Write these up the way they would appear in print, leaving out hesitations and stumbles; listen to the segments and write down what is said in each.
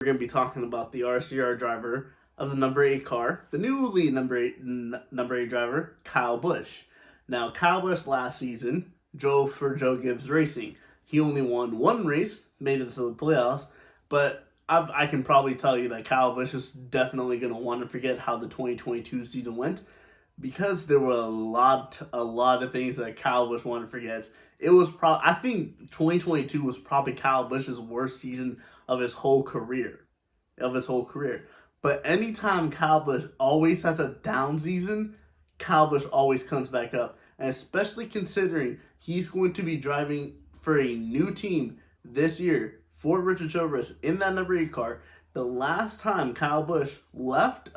We're going to be talking about the RCR driver of the number 8 car, the newly number 8 driver, Kyle Busch. Now, Kyle Busch last season drove for Joe Gibbs Racing. He only won one race, made it to the playoffs, but I can probably tell you that Kyle Busch is definitely going to want to forget how the 2022 season went, because there were a lot of things that Kyle Busch wanted to forget. I think 2022 was probably Kyle Busch's worst season of his whole career. But anytime Kyle Busch always has a down season, Kyle Busch always comes back up. And especially considering he's going to be driving for a new team this year for Richard Childress in that number 8 car. The last time Kyle Busch left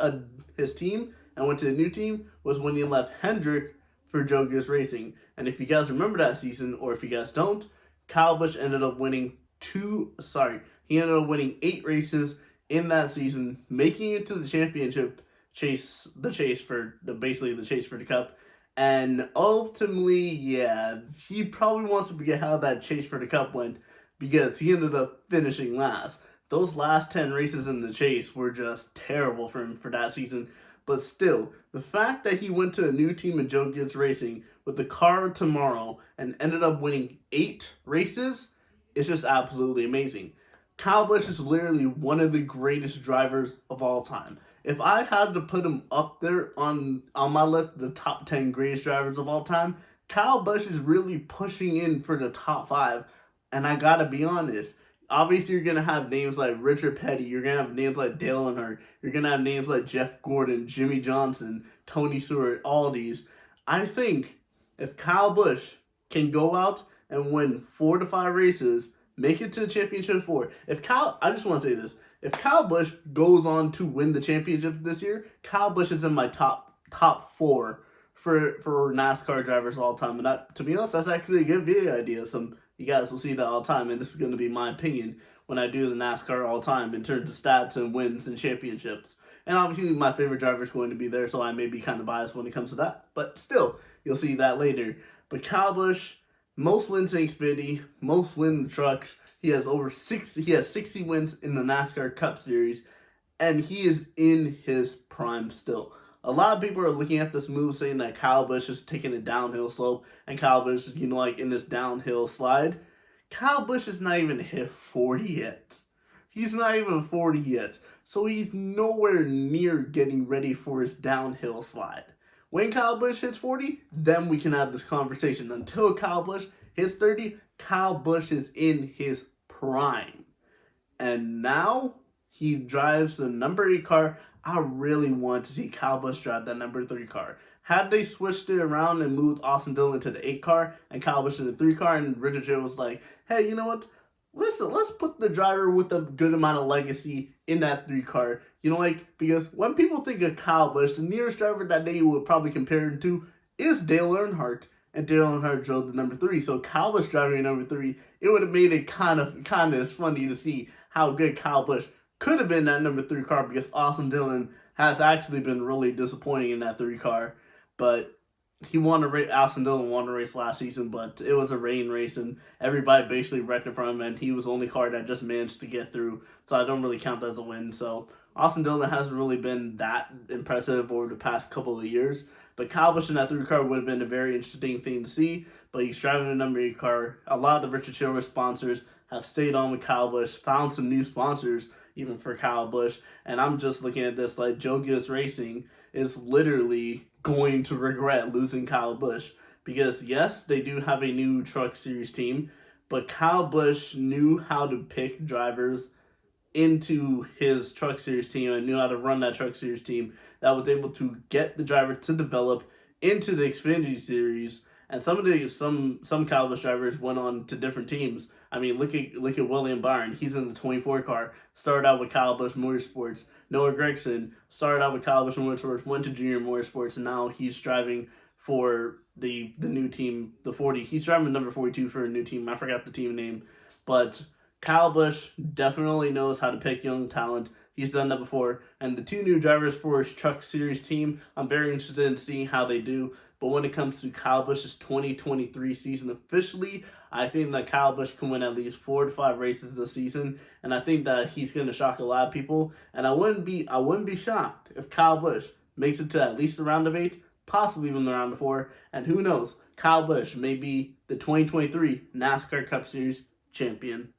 his team and went to a new team was when he left Hendrick for Joe Gibbs Racing. And if you guys remember that season, or if you guys don't, Kyle Busch ended up winning 8 races in that season, making it to the championship chase for the cup. And ultimately, yeah, he probably wants to forget how that chase for the cup went, because he ended up finishing last. Those last 10 races in the chase were just terrible for him for that season. But still, the fact that he went to a new team in Joe Gibbs Racing with the car tomorrow and ended up winning 8 races is just absolutely amazing. Kyle Busch is literally one of the greatest drivers of all time. If I had to put him up there on my list, the top 10 greatest drivers of all time, Kyle Busch is really pushing in for the top 5. And I gotta be honest, obviously you're going to have names like Richard Petty, you're going to have names like Dale Earnhardt, you're going to have names like Jeff Gordon, Jimmy Johnson, Tony Stewart, all these. I think if Kyle Busch can go out and win 4 to 5 races, make it to the championship 4. I just want to say this. If Kyle Busch goes on to win the championship this year, Kyle Busch is in my top 4 for NASCAR drivers all time. And that, to be honest, that's actually a good video idea. You guys will see that all the time, and this is going to be my opinion when I do the NASCAR all time in terms of stats and wins and championships. And obviously my favorite driver is going to be there, so I may be kind of biased when it comes to that. But still, you'll see that later. But Kyle Busch, most wins in Xfinity, most wins in trucks. He has 60 wins in the NASCAR Cup Series, and he is in his prime still. A lot of people are looking at this move saying that Kyle Busch is taking a downhill slope, and Kyle Busch is, in this downhill slide. Kyle Busch is not even hit 40 yet. He's not even 40 yet. So he's nowhere near getting ready for his downhill slide. When Kyle Busch hits 40, then we can have this conversation. Until Kyle Busch hits 30, Kyle Busch is in his prime. And now he drives the number 8 car. I really want to see Kyle Busch drive that number 3 car. Had they switched it around and moved Austin Dillon to the 8 car and Kyle Busch to the 3 car, and Richard Childress was like, hey, you know what? Listen, let's put the driver with a good amount of legacy in that 3 car. Because when people think of Kyle Busch, the nearest driver that they would probably compare him to is Dale Earnhardt. And Dale Earnhardt drove the number 3. So Kyle Busch driving number 3, it would have made it kind of funny to see how good Kyle Busch could have been that number 3 car, because Austin Dillon has actually been really disappointing in that 3 car. But Austin Dillon won a race last season, but it was a rain race, and everybody basically wrecked it from him, and he was the only car that just managed to get through. So I don't really count that as a win. So Austin Dillon hasn't really been that impressive over the past couple of years. But Kyle Busch in that 3 car would have been a very interesting thing to see. But he's driving a number 8 car. A lot of the Richard Childress sponsors have stayed on with Kyle Busch, found some new sponsors even for Kyle Busch. And I'm just looking at this like Joe Gibbs Racing is literally going to regret losing Kyle Busch. Because yes, they do have a new truck series team, but Kyle Busch knew how to pick drivers into his truck series team and knew how to run that truck series team that was able to get the driver to develop into the Xfinity series. And some Kyle Busch drivers went on to different teams. I mean, look at William Byron. He's in the 24 car. Started out with Kyle Busch Motorsports. Noah Gregson started out with Kyle Busch Motorsports, went to Junior Motorsports, and now he's driving for the new team, the 40. He's driving number 42 for a new team. I forgot the team name. But Kyle Busch definitely knows how to pick young talent. He's done that before. And the 2 new drivers for his truck series team, I'm very interested in seeing how they do. But when it comes to Kyle Busch's 2023 season officially, I think that Kyle Busch can win at least 4 to 5 races this season, and I think that he's going to shock a lot of people. And I wouldn't be shocked if Kyle Busch makes it to at least the round of 8, possibly even the round of 4, and who knows, Kyle Busch may be the 2023 NASCAR Cup Series champion.